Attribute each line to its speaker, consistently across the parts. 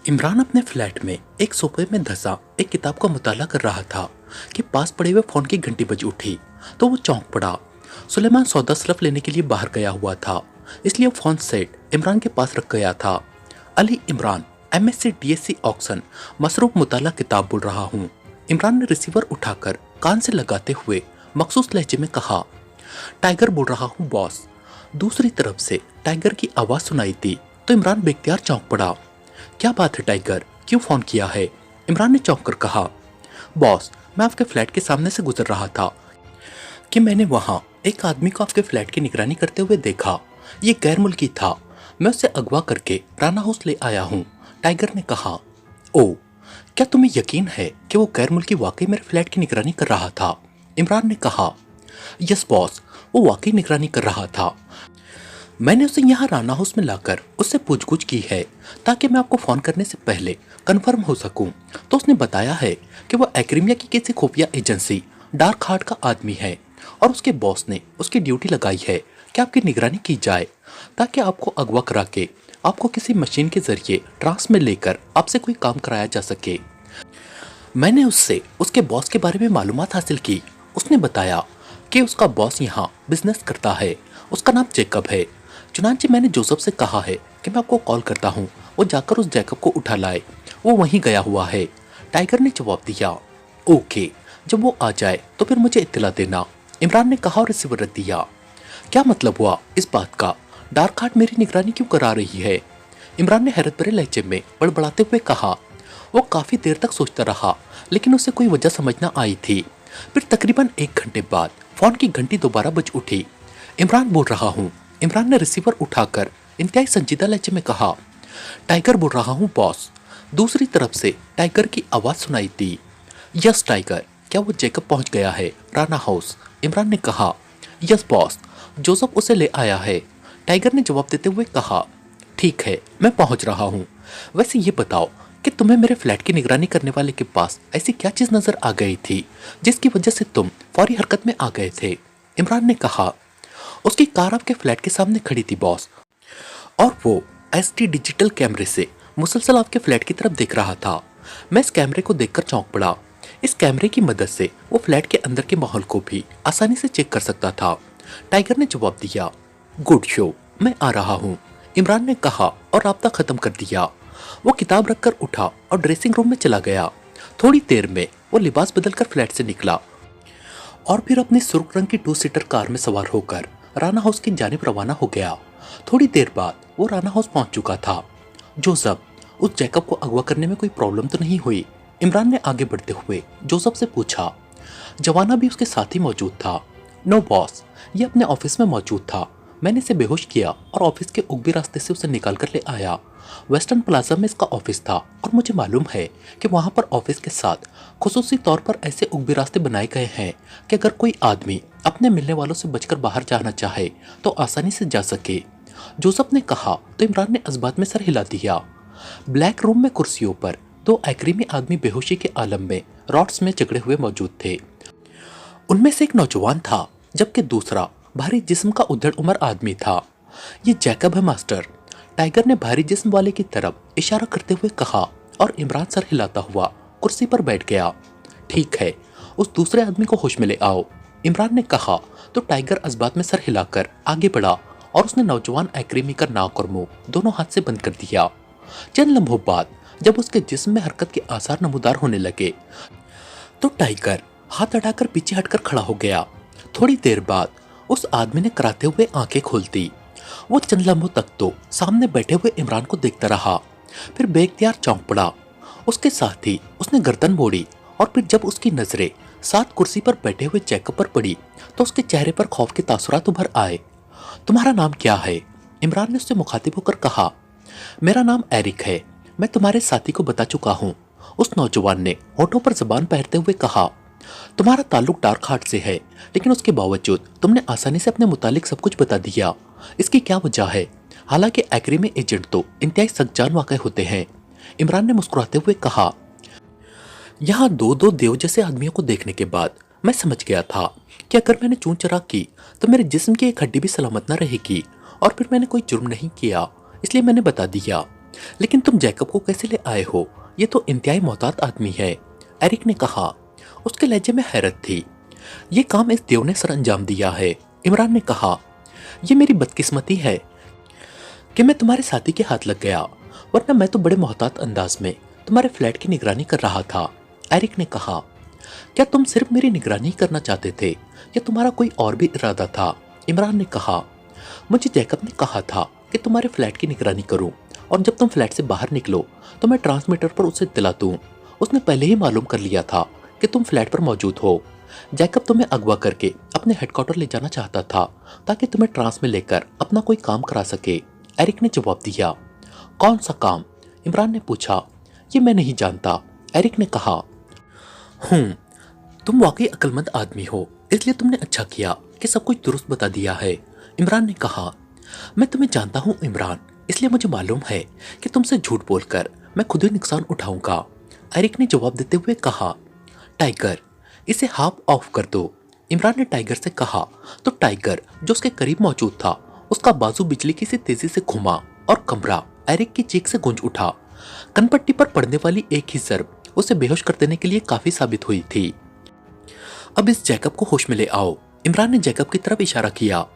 Speaker 1: इमरान अपने फ्लैट में एक सोफे में धंसा एक किताब का मुताला कर रहा था कि पास पड़े हुए फोन की घंटी बज उठी तो वो चौंक पड़ा। सुलेमान सौदा सरफ लेने के लिए बाहर गया हुआ था, इसलिए वो फोन सेट इमरान के पास रख गया था। Ali Imran, MSc DSc auction, मसरूफ मुताला किताब बोल रहा हूँ। इमरान ने रिसीवर उठाकर कान से लगाते हुए मखसूस लहजे में कहा, टाइगर बोल रहा हूँ बॉस। दूसरी तरफ से टाइगर की आवाज सुनाई दी तो इमरान बेख्तियार चौंक पड़ा। क्या बात है टाइगर, क्यों फोन किया है? इमरान ने चौंक कर कहा। बॉस, मैं आपके फ्लैट के सामने से गुजर रहा था कि मैंने वहां एक आदमी को आपके फ्लैट की निगरानी करते हुए देखा। ये गैर मुल्की था, मैं उसे अगवा करके राना हाउस ले आया हूँ, टाइगर ने कहा। ओ, क्या तुम्हें यकीन है कि वो गैर मुल्की वाकई मेरे फ्लैट की निगरानी कर रहा था? इमरान ने कहा। यस बॉस, वो वाकई निगरानी कर रहा था। मैंने उसे यहाँ राना हाउस में लाकर उससे पूछगछ की है ताकि मैं आपको फोन करने से पहले कंफर्म हो सकूं। तो उसने बताया है कि वो एक्रीमिया की किसी खुफिया एजेंसी डार्क हार्ट का आदमी है और उसके बॉस ने उसकी ड्यूटी लगाई है कि आपकी निगरानी की जाए ताकि आपको अगवा करा के आपको किसी मशीन के जरिए ट्रांस में लेकर आपसे कोई काम कराया जा सके। मैंने उससे उसके बॉस के बारे में मालूमात हासिल की। उसने बताया कि उसका बॉस यहाँ बिजनेस करता है, उसका नाम जैकब है। चुनांचे मैंने जोसेफ से कहा है कि मैं आपको कॉल करता हूँ, वो जाकर उस जैकब को उठा लाए, वो वहीं गया हुआ है। टाइगर ने जवाब दिया। ओके, जब वो आ जाए तो फिर मुझे इत्तला देना, इमरान ने कहा और रिसीवर रख दिया। क्या मतलब हुआ इस बात का? डार्क हार्ट मेरी निगरानी क्यों करा रही है? इमरान ने हैरत भरे लहजे में बड़बड़ाते हुए कहा। वो काफी देर तक सोचता रहा लेकिन उसे कोई वजह समझ न आई थी। फिर तकरीबन 1 घंटे बाद फोन की घंटी दोबारा बज उठी। इमरान बोल रहा हूँ, इमरान ने रिसीवर उठाकर इंतहाई संजीदा लहजे में कहा। टाइगर बोल रहा हूँ बॉस। दूसरी तरफ से टाइगर की आवाज सुनाई दी। यस टाइगर, क्या वो जैकब पहुंच गया है राना हाउस? इमरान ने कहा। यस बॉस, जोसेफ उसे ले आया है, टाइगर ने जवाब देते हुए कहा। ठीक है, मैं पहुंच रहा हूँ। वैसे ये बताओ कि तुम्हें मेरे फ्लैट की निगरानी करने वाले के पास ऐसी क्या चीज नजर आ गई थी जिसकी वजह से तुम फौरी हरकत में आ गए थे? इमरान ने कहा। उसकी कार आपके फ्लैट के सामने खड़ी थी बॉस, और वो SD डिजिटल कैमरे से मुसलसल आपके फ्लैट की तरफ देख रहा था। मैं इस कैमरे को देखकर चौंक पड़ा। इस कैमरे की मदद से वो फ्लैट के अंदर के माहौल को भी आसानी से चेक कर सकता था, टाइगर ने जवाब दिया। गुड शो, मैं आ रहा हूँ, इमरान ने कहा और राब्ता खत्म कर दिया। वो किताब रखकर उठा और ड्रेसिंग रूम में चला गया। थोड़ी देर में वो लिबास बदलकर फ्लैट से निकला और फिर अपनी सुर्ख रंग की 2 सीटर कार में सवार होकर राना हाउस की जानिब रवाना हो गया। थोड़ी देर बाद वो राना हाउस पहुंच चुका था। जोसेफ, उस जैकब को अगवा करने में कोई प्रॉब्लम तो नहीं हुई? इमरान ने आगे बढ़ते हुए जोसेफ से पूछा। जवाना भी उसके साथ ही मौजूद था। नो बॉस, ये अपने ऑफिस में मौजूद था, मैंने इसे बेहोश किया और ऑफिस के उगबी रास्ते से उसे निकाल कर ले आया। वेस्टर्न प्लाजा में इसका ऑफिस था और मुझे मालूम है कि वहां पर ऑफिस के साथ खुसूसी तौर पर ऐसे उगबी रास्ते बनाए गए हैं कि अगर कोई आदमी अपने मिलने वालों से बचकर बाहर जाना चाहे तो आसानी से जा सके। जोसेफ ने कहा तो इमरान ने इस बात में सर हिला दिया। ब्लैक रूम में कुर्सियों पर 2 एग्रीमी आदमी बेहोशी के आलम में रॉड्स में जकड़े हुए मौजूद थे। उनमें से एक नौजवान था जबकि दूसरा भारी जिस्म का उधड़ उम्र आदमी था। ये जैकब है मास्टर, टाइगर ने भारी जिस्म वाले की तरफ इशारा करते हुए कहा और इमरान सर हिलाता हुआ कुर्सी पर बैठ गया। ठीक है, उस दूसरे आदमी को होश में ले आओ, इमरान ने कहा तो टाइगर इस बात में सर हिलाकर आगे बढ़ा और उसने नौजवान एग्रीमी का नाक और मुंह दोनों हाथ से बंद कर दिया। चंद लम्हों बाद जब उसके जिस्म में हरकत के आसार नमूदार होने लगे तो टाइगर हाथ हटाकर पीछे हटकर खड़ा हो गया। थोड़ी देर बाद उस आदमी ने कराते हुए आंखें खोल दी। वो चंद लम्हों तक तो सामने बैठे हुए इमरान को देखता रहा, फिर बेख्तियार चौंक पड़ा। उसके साथ ही उसने गर्दन मोड़ी और फिर जब उसकी नजरें साथ कुर्सी पर बैठे हुए जैकब पर पड़ी तो उसके चेहरे पर खौफ के तासुरात उभर आए। तुम्हारा नाम क्या है? इमरान ने उससे मुखातिब होकर कहा। मेरा नाम एरिक है, मैं तुम्हारे साथी को बता चुका हूँ, उस नौजवान ने होठों पर जबान पहनते हुए कहा। तुम्हारा ताल्लुक डार्क हार्ट से है लेकिन उसके बावजूद तुमने आसानी से अपने मुतालिक सब कुछ बता दिया, इसकी क्या वजह है? हालांकि एग्रीमी एजेंट तो इंतहाई सख्त वाक़ई होते हैं, इमरान ने मुस्कुराते हुए कहा। यहाँ 2 देव जैसे आदमियों को देखने के बाद मैं समझ गया था कि अगर मैंने चून चरा की तो मेरे जिस्म की एक हड्डी भी सलामत न रहेगी और फिर मैंने कोई जुर्म नहीं किया, इसलिए मैंने बता दिया। लेकिन तुम जैकब को कैसे ले आए हो? ये तो इंतहाई मोहतात आदमी है, एरिक ने कहा। उसके लहजे में हैरत थी। ये काम इस देव ने सर अंजाम दिया है, इमरान ने कहा। ये मेरी बदकिस्मती है कि मैं तुम्हारे साथी के हाथ लग गया, वरना मैं तो बड़े मोहतात अंदाज में तुम्हारे फ्लैट की निगरानी कर रहा था, एरिक ने कहा। क्या तुम सिर्फ मेरी निगरानी करना चाहते थे या तुम्हारा कोई और भी इरादा था? इमरान ने कहा। मुझे जैकब ने कहा था कि तुम्हारे फ्लैट की निगरानी करूं और जब तुम फ्लैट से बाहर निकलो तो मैं ट्रांसमीटर पर उसे इत्तला दूं। उसने पहले ही मालूम कर लिया था कि तुम फ्लैट पर मौजूद हो। जैकब तुम्हें अगवा करके अपने हेडक्वार्टर ले जाना चाहता था ताकि तुम्हें ट्रांस में लेकर अपना कोई काम करा सके, एरिक ने जवाब दिया। कौन सा काम? इमरान ने पूछा। ये मैं नहीं जानता, एरिक ने कहा। तुम वाकई अक्लमंद आदमी हो, इसलिए तुमने अच्छा किया कि सब कुछ दुरुस्त बता दिया है, इमरान ने कहा। मैं तुम्हें जानता हूँ इमरान, इसलिए मुझे मालूम है कि तुमसे झूठ बोलकर मैं खुद ही नुकसान उठाऊंगा, एरिक ने जवाब देते हुए कहा। टाइगर, इसे हाफ ऑफ कर दो, इमरान ने टाइगर से कहा। तो टाइगर जो उसके करीब मौजूद था, उसका बाजू बिजली की सी तेजी से घुमा और कमरा एरिक की चीख से गूंज उठा। कनपट्टी पर पड़ने वाली एक ही जर्ब उसे बेहोश कर देने के लिए काफी साबित हुई थी। अब इस जैकब को होश में ले आओ, इमरान ने जैकब की तरफ इशारा किया।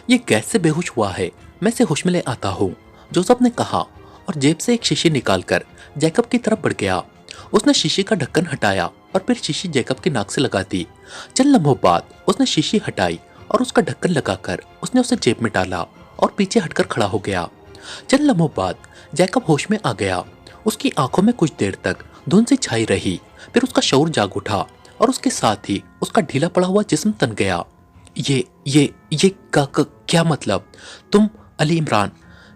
Speaker 1: ये गैस से बेहोश हुआ है, मैं इसे होश में ले आता हूँ, जोसेफ ने कहा और जेब से एक शीशी निकालकर जैकब की तरफ बढ़ गया। उसने शीशी का ढक्कन हटाया और फिर शीशी जैकब की नाक से लगा दी। चंद लम्हों बाद उसने शीशी हटाई और उसका ढक्कन लगाकर उसने उसे जेब में डाला और पीछे हटकर खड़ा हो गया। चंद लम्हों बाद जैकब होश में आ गया। उसकी आंखों में कुछ देर तक धुंध सी छाई रही, फिर उसका शऊर जाग उठा और उसके साथ ही उसका ढीला पड़ा हुआ जिस्म तन गया। ये क्या मतलब? तुम अली इमरान,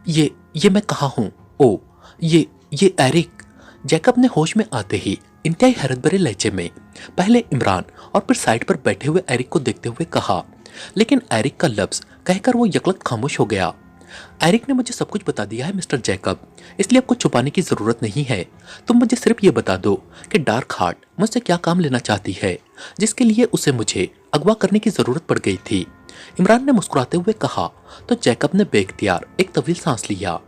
Speaker 1: ये मैं कहाँ हूँ? ओ, ये एरिक, जैकब ने होश में आते ही इंतहाई हैरत भरे लहजे में पहले इमरान और फिर साइड पर बैठे हुए एरिक को देखते हुए कहा, लेकिन एरिक का लफ्ज कहकर वो यकलक खामोश हो गया। एरिक ने मुझे सब कुछ बता दिया है मिस्टर जैकब, इसलिए अब कुछ छुपाने की जरूरत नहीं है। तुम मुझे सिर्फ ये बता दो कि डार्क हार्ट मुझसे क्या काम लेना चाहती है, जिसके लिए उसे मुझे अगवा करने की जरूरत पड़ गई थी, इमरान ने मुस्कुराते हुए कहा। तो जैकब ने बेख्तियार एक तवील सांस लिया।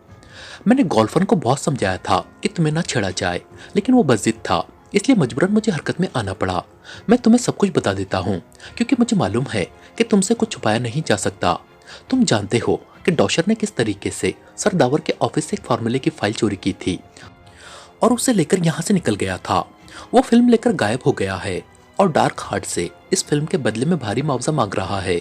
Speaker 1: मैंने गोल्फन को बहुत समझाया था कि तुम्हें ना छेड़ा जाए, लेकिन वो बज़िद था, इसलिए मजबूरन मुझे हरकत में आना पड़ा। मैं तुम्हें सब कुछ बता देता हूँ क्योंकि मुझे मालूम है कि तुमसे कुछ छुपाया नहीं जा सकता। तुम जानते हो कि डॉशर ने किस तरीके से सर दावर के ऑफिस से एक फार्मूले की फाइल चोरी की थी और उसे लेकर यहाँ से निकल गया था। वो फिल्म लेकर गायब हो गया है और डार्क हार्ट से इस फिल्म के बदले में भारी मुआवजा मांग रहा है,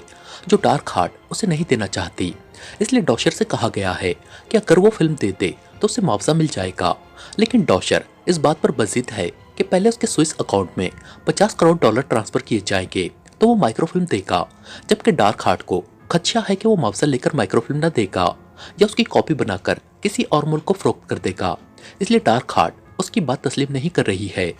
Speaker 1: जो डार्क हार्ट उसे नहीं देना चाहती। इसलिए डॉशर से कहा गया है कि अगर वो फिल्म दे दे तो उसे मुआवजा मिल जाएगा, लेकिन डॉशर इस बात पर बज़िद है कि पहले उसके स्विस अकाउंट में 50 करोड़ डॉलर ट्रांसफर किए जाएंगे तो वो माइक्रोफिल्म देगा, जबकि डार्क हार्ट को खदशा है कि वो मुआवजा लेकर माइक्रोफिल्म न देगा या उसकी कॉपी बनाकर किसी और मुल्क को फरोख्त कर देगा। इसलिए डार्क हार्ट उसकी बात तस्लीम नहीं कर रही है।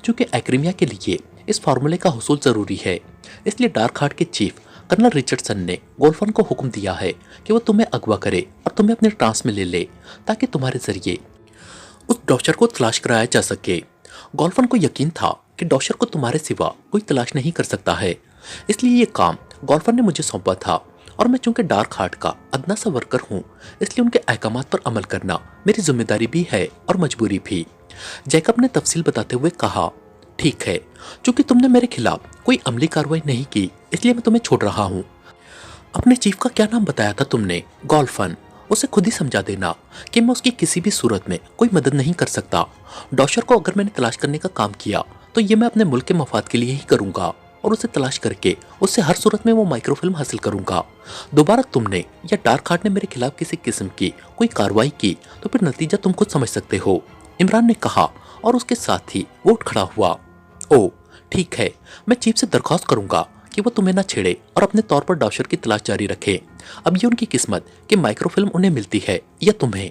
Speaker 1: चूंकि एक्रीमिया के लिए इस फार्मूले का हुसूल जरूरी है, इसलिए डार्क हार्ट के चीफ कर्नल रिचर्डसन ने गोल्फन को हुक्म दिया है कि वो तुम्हें अगवा करे और तुम्हें अपने ट्रांस में ले ले ताकि तुम्हारे जरिए उस डॉशर को तलाश कराया जा सके। गोल्फन को यकीन था कि डॉशर को तुम्हारे सिवा कोई तलाश नहीं कर सकता है, इसलिए ये काम गोल्फन ने मुझे सौंपा था और मैं चूंकि डार्क हार्ट का अदना सा वर्कर हूँ, इसलिए उनके अहकामात पर अमल करना मेरी जिम्मेदारी भी है और मजबूरी भी, जैकब ने तफसील बताते हुए कहा। ठीक है, चूंकि तुमने मेरे खिलाफ कोई अमली कार्रवाई नहीं की, इसलिए मैं तुम्हें छोड़ रहा हूँ। अपने चीफ का क्या नाम बताया था तुमने? गोल्फन। उसे खुद ही समझा देना कि मैं उसकी किसी भी सूरत में कोई मदद नहीं कर सकता। डॉशर को अगर मैंने तलाश करने का काम किया तो ये मैं अपने मुल्क के मफाद के लिए ही करूंगा और उसे तलाश करके उससे हर सूरत में वो माइक्रोफिल्म हासिल करूंगा। दोबारा तुमने या डार्क हार्ट ने मेरे खिलाफ किसी किस्म की कोई कार्रवाई की तो फिर नतीजा तुम खुद समझ सकते हो, इमरान ने कहा और उसके साथ ही वो उठ खड़ा हुआ। ओ ठीक है, मैं चीफ से दरख्वास्त करूंगा कि वो तुम्हें ना छेड़े और अपने तौर पर डॉशर की तलाश जारी रखे। अब ये उनकी किस्मत कि माइक्रोफिल्म उन्हें मिलती है या तुम्हें,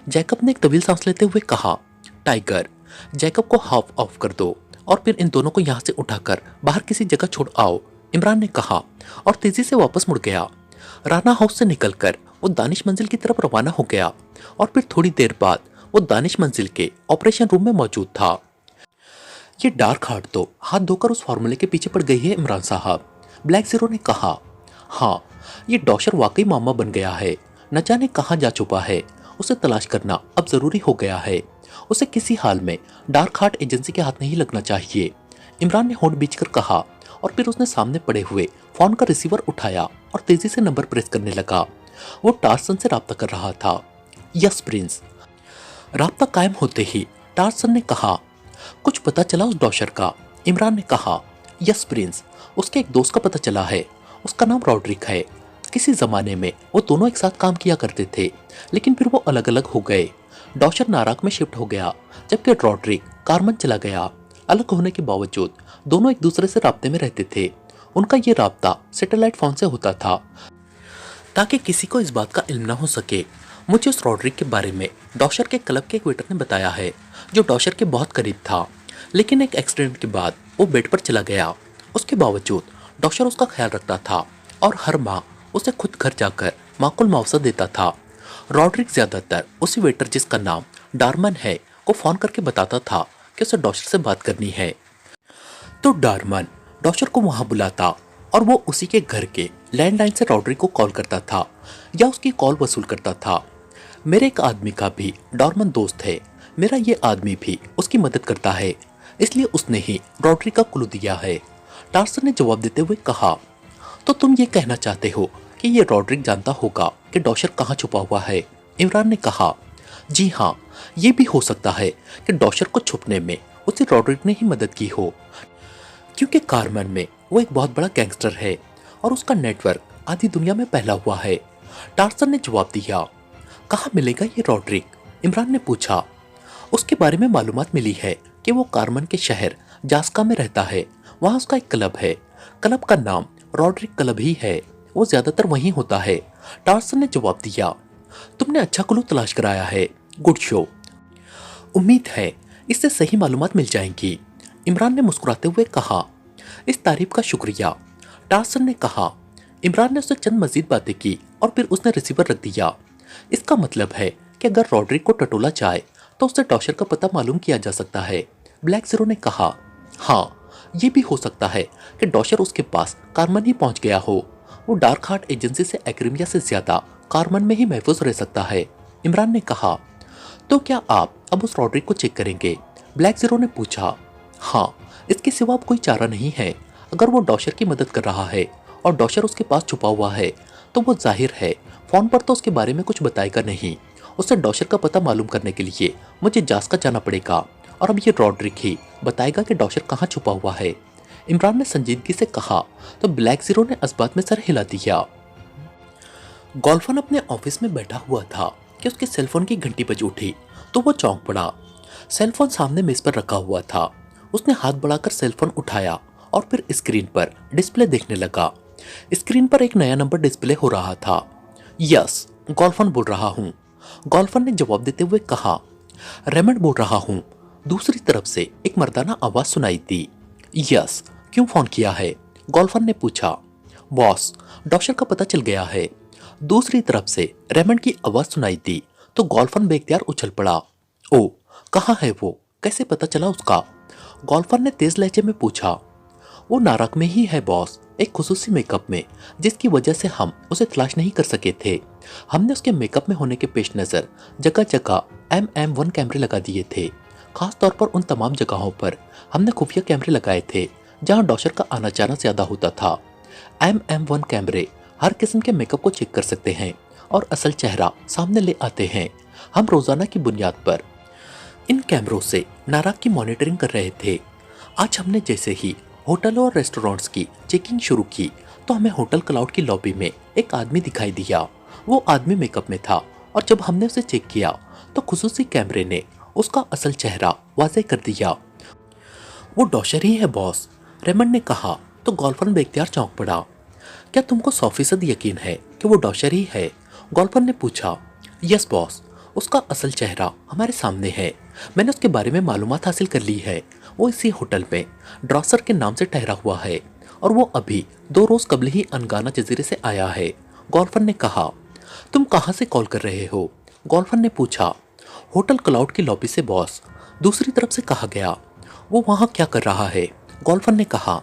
Speaker 1: जैकब ने एक तवील सांस लेते हुए कहा। टाइगर, जैकब को हाफ ऑफ कर दो और फिर इन दोनों को यहाँ से उठाकर बाहर किसी जगह छोड़ आओ, इमरान ने कहा और तेजी से वापस मुड़ गया। राना हाउस से निकलकर वो दानिश मंजिल की तरफ रवाना हो गया और फिर थोड़ी देर बाद वो दानिश मंजिल के ऑपरेशन रूम में मौजूद था। ये डार्क हार्ट तो हाथ धोकर उस फार्मूले के पीछे पड़ गई है इमरान साहब, ब्लैक जीरो ने कहा। हाँ, ये डॉशर वाकई मामा बन गया है, न जाने कहाँ जा छुपा है उसे तलाश करना अब जरूरी हो गया है। उसे किसी हाल में डार्क हार्ट एजेंसी के हाथ नहीं लगना चाहिए। इमरान ने होंठ बींचकर कहा और फिर उसने सामने पड़े हुए फोन का रिसीवर उठाया और तेजी से नंबर प्रेस करने लगा। वो टार्सन से राब्ता कर रहा था। Yes Prince. राब्ता कायम होते ही टार्सन ने कहा, कुछ पता चला उस डॉशर का? इमरान ने कहा, यस प्रिंस, उसके एक दोस्त का पता चला है। उसका नाम रॉड्रिक है। किसी जमाने में वो दोनों एक साथ काम किया करते थे, लेकिन फिर वो अलग अलग हो गए। डॉशर नाराक में शिफ्ट हो गया, जबकि रॉड्रिक कारमन चला गया। अलग होने के बावजूद दोनों एक दूसरे से राब्ते में रहते थे। उनका ये राब्ता सैटेलाइट फोन से होता था, ताकि किसी को इस बात का इल्म न हो सके। मुझे उस रॉड्रिक के बारे में डॉशर के क्लब के एक वेटर ने बताया है, जो डॉशर के बहुत करीब था, लेकिन एक एक्सीडेंट के बाद वो बेड पर चला गया। उसके बावजूद डॉशर उसका ख्याल रखता था और हर माह उसे खुद घर जाकर माकुल मुआवजा देता था। रॉड्रिक ज्यादातर उसी वेटर, जिसका नाम डार्मन है, को फोन करके बताता था कि उसे डॉशर से बात करनी है। तो डार्मन डॉशर को वहां बुलाता और वो उसी के घर के लैंडलाइन से रॉड्रिक को कॉल करता था या उसकी कॉल वसूल करता था। मेरे एक आदमी का भी डॉर्मन दोस्त है। मेरा ये आदमी भी उसकी मदद करता है, इसलिए उसने ही रॉड्रिक का क्लू दिया है। टार्सन ने जवाब देते हुए कहा, तो तुम ये कहना चाहते हो कि ये रॉड्रिक जानता होगा कि डॉशर कहाँ छुपा हुआ है? इमरान ने कहा, जी हाँ, ये भी हो सकता है कि डॉशर को छुपने में उसे रॉड्रिक ने ही मदद की हो, क्योंकि कारमन में वो एक बहुत बड़ा गैंगस्टर है और उसका नेटवर्क आधी दुनिया में फैला हुआ है। टार्सन ने जवाब दिया। कहाँ मिलेगा ये रॉड्रिक? इमरान ने पूछा। उसके बारे में मालूमात मिली है कि वो कारमन के शहर जास्का में रहता है। वहाँ उसका एक क्लब है। क्लब का नाम रॉड्रिक क्लब ही है। वो ज्यादातर वहीं होता है। टार्सन ने जवाब दिया। तुमने अच्छा क्लू तलाश कराया है। Good show. उम्मीद है इससे सही मालूमात मिल जाएंगी। इमरान ने मुस्कुराते हुए कहा। इस तारीफ का शुक्रिया, टार्सन ने कहा। इमरान ने उससे चंद मजीद बातें की और फिर उसने रिसीवर रख दिया। इसका मतलब है कि अगर रॉड्रिक को टटोला जाए तो उससे डॉशर का पता मालूम किया जा सकता है। ब्लैक ज़ीरो ने कहा, हाँ, ये भी हो सकता है कि डॉशर उसके पास कारमन ही पहुंच गया हो। वो डार्क हार्ट एजेंसी से एक्रीमिया से ज्यादा कारमन में ही महफूज रह सकता है। इमरान ने कहा, तो क्या आप अब उस रॉड्रिक को चेक करेंगे? ब्लैक ज़ीरो ने पूछा। हाँ, इसके सिवा अब कोई चारा नहीं है। अगर वो डॉशर की मदद कर रहा है और डॉशर उसके पास छुपा हुआ है, तो वो जाहिर है फोन पर तो उसके बारे में कुछ बताएगा नहीं। उसे डॉशर का पता मालूम करने के लिए मुझे जास्का जाना पड़ेगा और अब ये रॉड्रिक ही बताएगा कि डॉशर कहाँ छुपा हुआ है। इमरान ने संजीदगी से कहा, तो ब्लैक ज़ीरो ने इस बात में सर हिला दिया। गोल्फन अपने ऑफिस में बैठा हुआ था कि उसके सेलफोन की घंटी बज उठी तो वो चौंक पड़ा। सेलफोन सामने मेज पर रखा हुआ था। उसने हाथ बढ़ाकर सेलफोन उठाया और फिर स्क्रीन पर डिस्प्ले देखने लगा। स्क्रीन पर एक नया नंबर डिस्प्ले हो रहा था। यस, गोल्फन बोल रहा हूँ। गोल्फन ने जवाब देते हुए कहा। रेमंड बोल रहा हूँ। दूसरी तरफ से एक मर्दाना आवाज सुनाई दी। यस, क्यों फोन किया है? गोल्फन ने पूछा। बॉस, डॉशर का पता चल गया है। दूसरी तरफ से रेमंड की आवाज सुनाई दी तो गोल्फन बेख्तियार उछल पड़ा। ओ, कहाँ है वो? कैसे पता चला उसका? गोल्फन ने तेज लहजे में पूछा। वो नारक में ही है बॉस, एक खुसूसी मेकअप में, जिसकी वजह से हम उसे तलाश नहीं कर सके थे। हमने उसके मेकअप में होने के पेश नजर जगह जगह MM1 कैमरे लगा दिए थे। खास तौर पर उन तमाम जगहों पर हमने खुफिया कैमरे लगाए थे जहां डॉशर का आना जाना ज्यादा होता था। MM1 कैमरे हर किस्म के मेकअप को चेक कर सकते हैं और असल चेहरा सामने ले आते हैं। हम रोजाना की बुनियाद पर इन कैमरों से नाराक की मॉनिटरिंग कर रहे थे। आज हमने जैसे ही होटलों और रेस्टोरेंट्स की चेकिंग शुरू की तो हमें होटल क्लाउड की लॉबी में एक आदमी दिखाई दिया। वो आदमी मेकअप में था और जब हमने उसे चेक किया तो खुसूसी कैमरे ने उसका असल चेहरा वाज़ेह कर दिया। वो डॉशर ही है बॉस, रेमंड ने कहा तो गोल्फन बेख्तियार चौंक पड़ा। क्या तुमको 100% यकीन है कि वो डॉशर ही है? गोल्फन ने पूछा। यस बॉस, उसका असल चेहरा हमारे सामने है। मैंने उसके बारे में मालूमात हासिल कर ली है। वो इसी होटल में ड्रॉसर के नाम से ठहरा हुआ है और वो अभी 2 रोज कबल ही अनगाना जजीरे से आया है। गोल्फन ने कहा। तुम कहाँ से कॉल कर रहे हो? गोल्फन ने पूछा। होटल क्लाउड की लॉबी से बॉस, दूसरी तरफ से कहा गया। वो वहाँ क्या कर रहा है? गोल्फन ने कहा।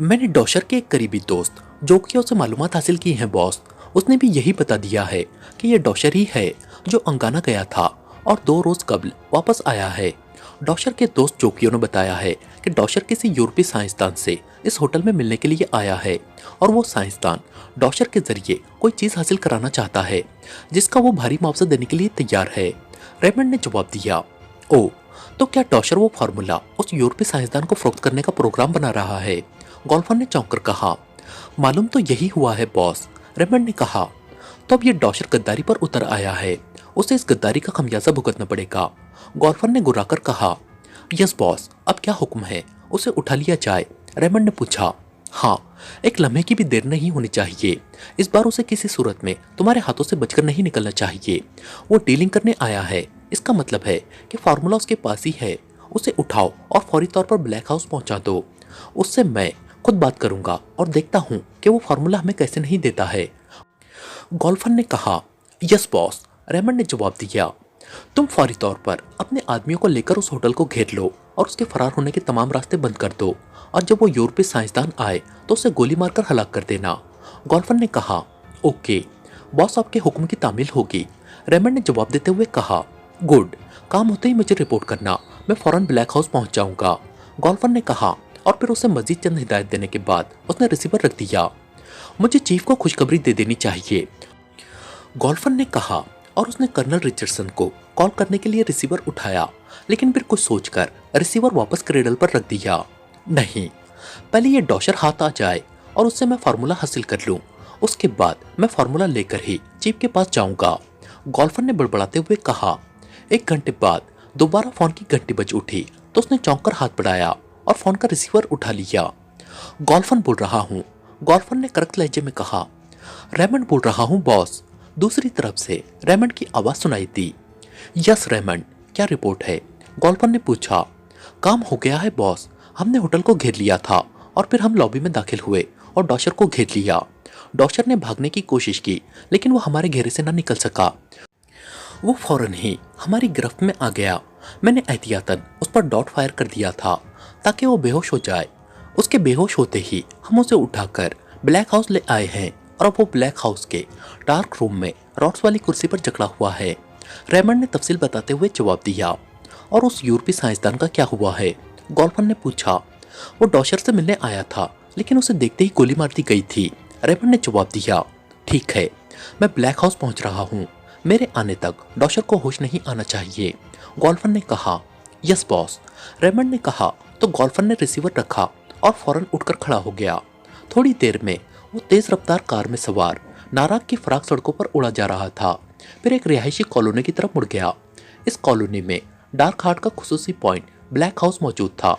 Speaker 1: मैंने डॉशर के एक करीबी दोस्त जोकिया से मालूमात हासिल की हैं बॉस। उसने भी यही बता दिया है कि यह डॉशर ही है जो अंगाना गया था और 2 रोज कबल वापस आया है। डॉशर के दोस्त जोकियो ने बताया है कि डॉशर किसी यूरोपीय साइंसदान से इस होटल में मिलने के लिए आया है और वो साइंसदान डॉशर के जरिए कोई चीज हासिल कराना चाहता है जिसका वो भारी मुआवजा देने के लिए तैयार है। रेमंड ने जवाब दिया, ओ, तो क्या डॉशर वो फार्मूला उस यूरोपीय साइंसदान को फरोख्त करने का प्रोग्राम बना रहा है? गोल्फर ने चौंक कर कहा, मालूम तो यही हुआ है बॉस। रेमंड ने कहा, तो अब ये डॉशर गद्दारी पर उतर आया है, उसे इस गद्दारी का खमियाजा भुगतना पड़ेगा। गोल्फर ने गुर्राकर कहा, यस बॉस, अब क्या हुक्म है, उसे उठा लिया जाए? रेमंड ने पूछा। हाँ, एक लम्हे की भी देर नहीं होनी चाहिए। इस बार उसे किसी सूरत में तुम्हारे हाथों से बचकर नहीं निकलना चाहिए। वो डीलिंग करने आया है, इसका मतलब है कि फार्मूला उसके पास ही है। उसे उठाओ और फौरी तौर पर ब्लैक हाउस पहुंचा दो। उससे मैं खुद बात करूंगा और देखता हूं कि वो फार्मूला हमें कैसे नहीं देता है। गोल्फर ने कहा, यस बॉस। रेमंड ने जवाब दिया, तुम फौरी तौर पर अपने आदमियों को लेकर उस होटल को घेर लो और उसके फरार होने के तमाम रास्ते बंद कर दो, और जब वो यूरोपीय साइंसदान आए तो उसे गोली मारकर हलाक कर देना। गोल्फर ने कहा, ओके बॉस, आपके हुक्म की तामील होगी। रेमंड ने जवाब देते हुए कहा, गुड, काम होते ही मुझे रिपोर्ट करना, मैं फौरन ब्लैक हाउस पहुंच जाऊंगा। गोल्फर ने कहा और फिर उसे मजीद चंद हिदायत देने के बाद उसने रिसीवर रख दिया। मुझे चीफ को खुशखबरी दे देनी चाहिए, गोल्फर ने कहा, और उसने कर्नल रिचर्डसन को कॉल करने के लिए रिसीवर उठाया, लेकिन फिर कुछ सोचकर रिसीवर वापस क्रेडल पर रख दिया। नहीं, पहले ये डॉशर हाथ आ जाए और उससे मैं फार्मूला हासिल कर लूं, उसके बाद मैं फार्मूला लेकर ही चीफ के पास जाऊंगा। गोल्फर ने बड़बड़ाते हुए कहा। 1 घंटे बाद दोबारा फोन की घंटी बज उठी तो उसने चौंक कर हाथ बढ़ाया और फोन का रिसीवर उठा लिया। गोल्फर बोल रहा हूँ, गोल्फर ने कड़क लहजे में कहा। रेमंड बोल रहा हूँ बॉस। दूसरी तरफ से रेमंड की आवाज सुनाई दी। यस रेमंड, क्या रिपोर्ट है? गोल्फर ने पूछा। काम हो गया है बॉस, हमने होटल को घेर लिया था और फिर हम लॉबी में दाखिल हुए और डॉशर को घेर लिया। डॉशर ने भागने की कोशिश की लेकिन वो हमारे घेरे से न निकल सका। वो फौरन ही हमारी गिरफ्त में आ गया। मैंने एहतियातन उस पर डॉट फायर कर दिया था ताकि वो बेहोश हो जाए। उसके बेहोश होते ही हम उसे उठाकर ब्लैक हाउस ले आए हैं और अब वो ब्लैक हाउस के डार्क रूम में रॉड्स वाली कुर्सी पर जकड़ा हुआ है। रेमंड ने तफसील बताते हुए जवाब दिया। और उस यूरोपीय साइंसदान का क्या हुआ है? गोल्फर ने पूछा। वो डॉशर से मिलने आया था लेकिन उसे देखते ही गोली मार दी गई थी। रेमंड ने जवाब दिया, ठीक है, मैं ब्लैक हाउस पहुंच रहा हूँ, मेरे आने तक डॉशर को होश नहीं आना चाहिए। गोल्फर ने कहा। यस बॉस, रेमंड ने कहा तो गोल्फर ने रिसीवर रखा और फौरन उठकर खड़ा हो गया। थोड़ी देर में वो तेज रफ्तार कार में सवार नाराक की फराक सड़कों पर उड़ा जा रहा था। फिर एक रिहायशी कॉलोनी की तरफ मुड़ गया। इस कॉलोनी में डार्क हार्ट का खुसूसी पॉइंट ब्लैक हाउस मौजूद था।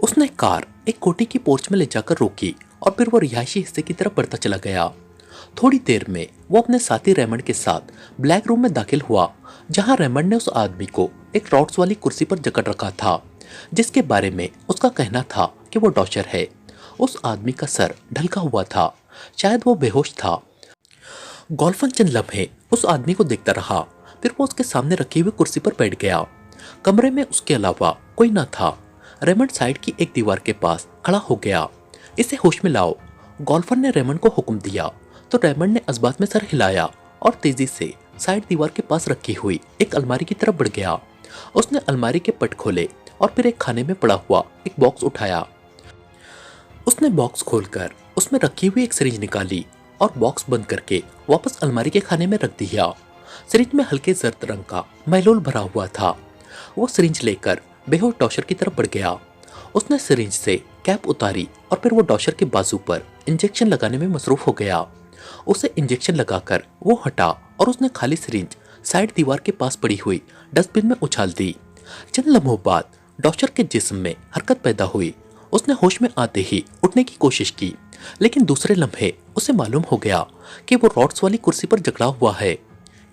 Speaker 1: उसने कार एक कोठी की पोर्च में ले जाकर रोकी और फिर वो रिहायशी हिस्से की तरफ बढ़ता चला गया। थोड़ी देर में वो अपने साथी रेमंड के साथ ब्लैक रूम में दाखिल हुआ, जहां रेमंड ने उस आदमी को एक रॉड्स वाली कुर्सी पर जकड़ रखा था, जिसके बारे में उसका कहना था कि वो डॉशर है। उस आदमी का सर ढलका हुआ था, शायद वो बेहोश था। गोल्फर चंद लम्हे उस आदमी को देखता रहा, फिर वो उसके सामने रखी हुई कुर्सी पर बैठ गया। कमरे में उसके अलावा कोई न था। रेमंड साइड की एक दीवार के पास खड़ा हो गया। इसे होश में लाओ, गोल्फर ने रेमंड को हुक्म दिया तो रेमंड ने अज़बात में सर हिलाया और तेजी से साइड दीवार के पास रखी हुई एक अलमारी की तरफ बढ़ गया। उसने अलमारी के पट खोले और फिर एक खाने में पड़ा हुआ एक बॉक्स उठाया। उसने बॉक्स खोलकर उसमें रखी हुई एक सिरिंज निकाली और बॉक्स बंद करके वापस अलमारी के खाने में रख दिया। सिरिंज में हल्के जर्द रंग का महलूल भरा हुआ था। वो सिरिंज लेकर बेहोश डॉशर की तरफ बढ़ गया। उसने सिरिंज से कैप उतारी और फिर वो डॉशर के बाजू पर इंजेक्शन लगाने में मसरूफ हो गया। उसे इंजेक्शन लगाकर वो हटा और उसने खाली सिरिंज साइड दीवार के पास पड़ी हुई डस्टबिन में उछाल दी। चंद लम्हों बाद डॉशर के जिस्म में हरकत पैदा हुई। उसने होश में आते ही उठने की कोशिश की, लेकिन दूसरे लम्हे उसे मालूम हो गया कि वो रॉड्स वाली कुर्सी पर जकड़ा हुआ है।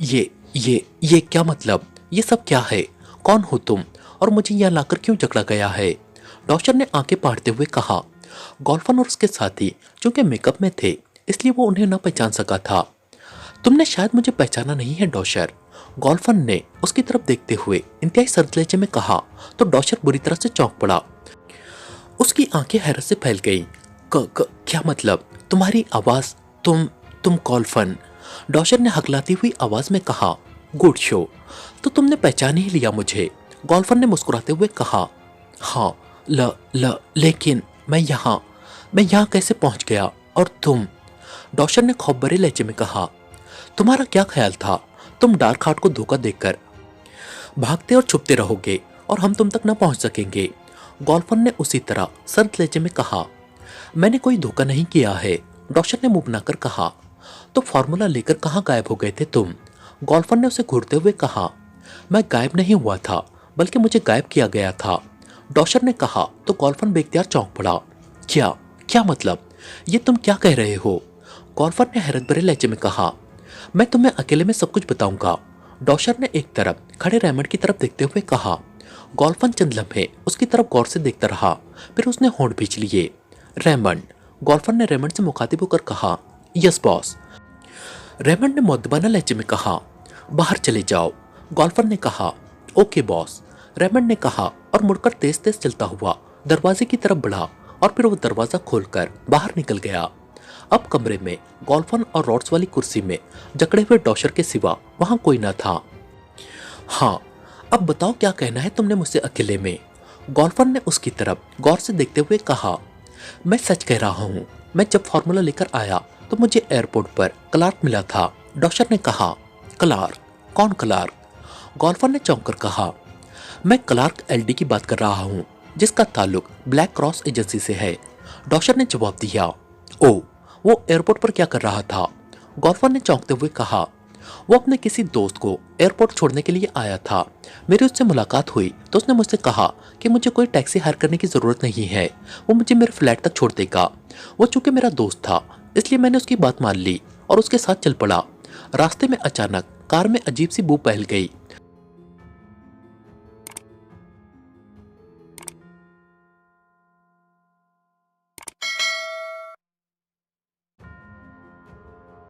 Speaker 1: ये क्या मतलब? ये सब क्या है? कौन हो तुम और मुझे यहाँ लाकर क्यों जकड़ा गया है? डॉक्टर ने आंखें फाड़ते हुए कहा। गोल्फर और उसके साथी चूंकि मेकअप में थे इसलिए वो उन्हें न पहचान सका था। तुमने शायद मुझे पहचाना नहीं है डॉशर, गोल्फर ने उसकी तरफ देखते हुए इंतहाई सर्द लहजे में कहा तो डॉशर बुरी तरह से चौंक पड़ा। उसकी आंखें हैरत से फैल गईं। क्या मतलब? तुम्हारी आवाज, तुम गोल्फर? डॉशर ने हकलाती हुई आवाज में कहा। Good show. तो तुमने पहचान ही लिया मुझे, गोल्फर ने मुस्कुराते हुए कहा। हाँ, लेकिन मैं यहाँ कैसे पहुंच गया? और तुम? डॉशर ने खौफ भरे लहजे में कहा। तुम्हारा क्या ख्याल था? तुम डार्क हार्ट को धोखा देकर भागते और छुपते रहोगे और हम तुम तक न पहुंच सकेंगे। गोल्फर ने उसी तरह सर्द लहजे में कहा। मैंने कोई धोखा नहीं किया है, डॉशर ने मुंह बनाकर कहा। तो फॉर्मूला लेकर कहाँ गायब हो गए थे तुम? गोल्फर ने उसे घूरते हुए कहा। मैं गायब नहीं हुआ था, बल्कि मुझे गायब किया गया था, डॉशर ने कहा। तो गोल्फर बेख्तियार चौंक पड़ा। क्या क्या मतलब? ये तुम क्या कह रहे हो? गोल्फर ने हैरत भरे लहजे में कहा। मैं तुम्हें अकेले में सब कुछ बताऊंगा, डॉशर ने एक तरफ खड़े रेमंड की तरफ देखते हुए कहा। गोल्फन चंद लम्हे उसकी तरफ गौर से देखता रहा, फिर उसने होंठ भींच लिए। रेमंड, गोल्फर ने रेमंड से मुखातिब होकर कहा। यस बॉस, रेमंड ने मुअद्दबाना लहजे में कहा। बाहर चले जाओ, गोल्फर ने कहा। ओके बॉस, रेमंड ने कहा और मुड़कर तेज तेज चलता हुआ दरवाजे की तरफ बढ़ा और फिर वो दरवाजा खोलकर बाहर निकल गया। अब कमरे में गोल्फन और रॉड्स वाली कुर्सी में जकड़े हुए डॉशर के सिवा वहां कोई न था। हाँ, अब बताओ क्या कहना है तुमने मुझसे अकेले में? गोल्फर ने उसकी तरफ गौर से देखते हुए कहा। मैं सच कह रहा हूँ, मैं जब फॉर्मूला लेकर आया तो मुझे एयरपोर्ट पर क्लार्क मिला था, डॉशर ने कहा। क्लार्क? कौन क्लार्क? गोल्फर ने चौंक कर कहा। मैं क्लार्क एलडी की बात कर रहा हूँ, जिसका ताल्लुक ब्लैक क्रॉस एजेंसी से है, डॉशर ने जवाब दिया। ओ, वो एयरपोर्ट पर क्या कर रहा था? गोल्फर ने चौंकते हुए कहा। वो अपने किसी दोस्त को एयरपोर्ट छोड़ने के लिए आया था। मेरी उससे मुलाकात हुई तो उसने मुझसे कहा कि मुझे कोई टैक्सी हायर करने की ज़रूरत नहीं है, वो मुझे मेरे फ्लैट तक छोड़ देगा। वो चूंकि मेरा दोस्त था, इसलिए मैंने उसकी बात मान ली और उसके साथ चल पड़ा। रास्ते में अचानक कार में अजीब सी बू फैल गई